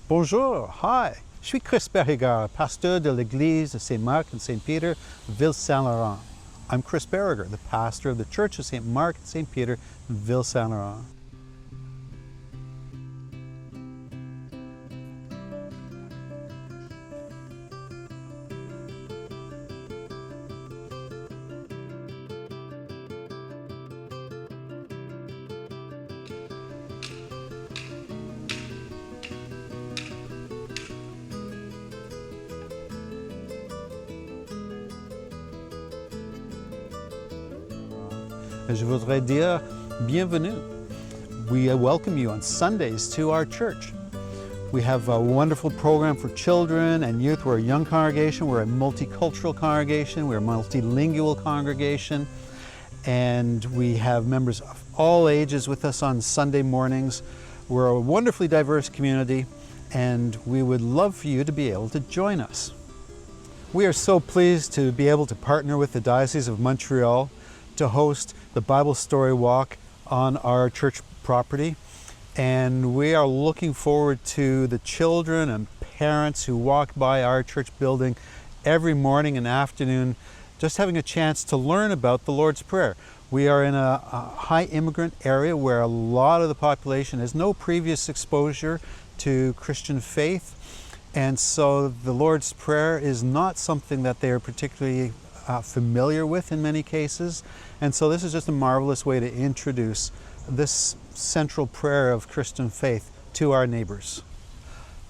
Bonjour, hi. Je suis Chris Berriger, pasteur de l'église de Saint-Marc and Saint-Peter, Ville-Saint-Laurent. I'm Chris Berriger, the pastor of the Church of St. Mark and St. Peter, Ville-Saint-Laurent. Je voudrais dire bienvenue. We welcome you on Sundays to our church. We have a wonderful program for children and youth. We're a young congregation, we're a multicultural congregation, we're a multilingual congregation, and we have members of all ages with us on Sunday mornings. We're a wonderfully diverse community, and we would love for you to be able to join us. We are so pleased to be able to partner with the Diocese of Montreal to host the Bible Story Walk on our church property. And we are looking forward to the children and parents who walk by our church building every morning and afternoon, just having a chance to learn about the Lord's Prayer. We are in a high immigrant area where a lot of the population has no previous exposure to Christian faith. And so the Lord's Prayer is not something that they are particularly familiar with in many cases. And so this is just a marvelous way to introduce this central prayer of Christian faith to our neighbors.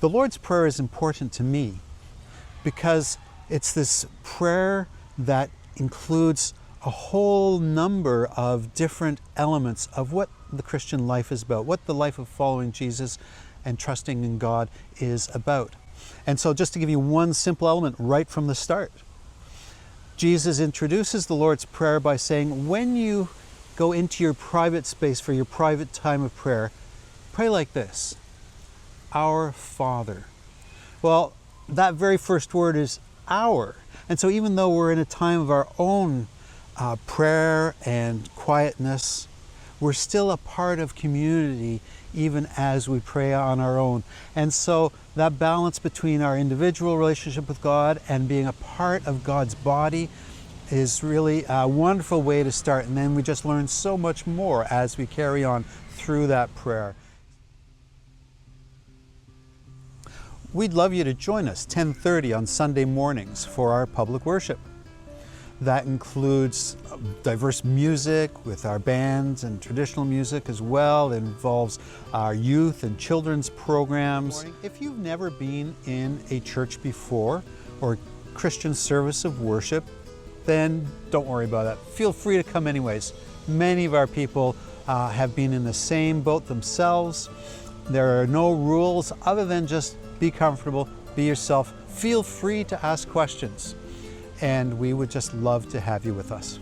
The Lord's Prayer is important to me because it's this prayer that includes a whole number of different elements of what the Christian life is about, what the life of following Jesus and trusting in God is about. And so just to give you one simple element right from the start, Jesus introduces the Lord's Prayer by saying, when you go into your private space for your private time of prayer, pray like this: Our Father. Well, that very first word is our. And so even though we're in a time of our own prayer and quietness, we're still a part of community even as we pray on our own. And so that balance between our individual relationship with God and being a part of God's body is really a wonderful way to start. And then we just learn so much more as we carry on through that prayer. We'd love you to join us 10:30 on Sunday mornings for our public worship. That includes diverse music with our bands and traditional music as well. It involves our youth and children's programs. If you've never been in a church before or Christian service of worship, then don't worry about that. Feel free to come anyways. Many of our people have been in the same boat themselves. There are no rules other than just be comfortable, be yourself. Feel free to ask questions. And we would just love to have you with us.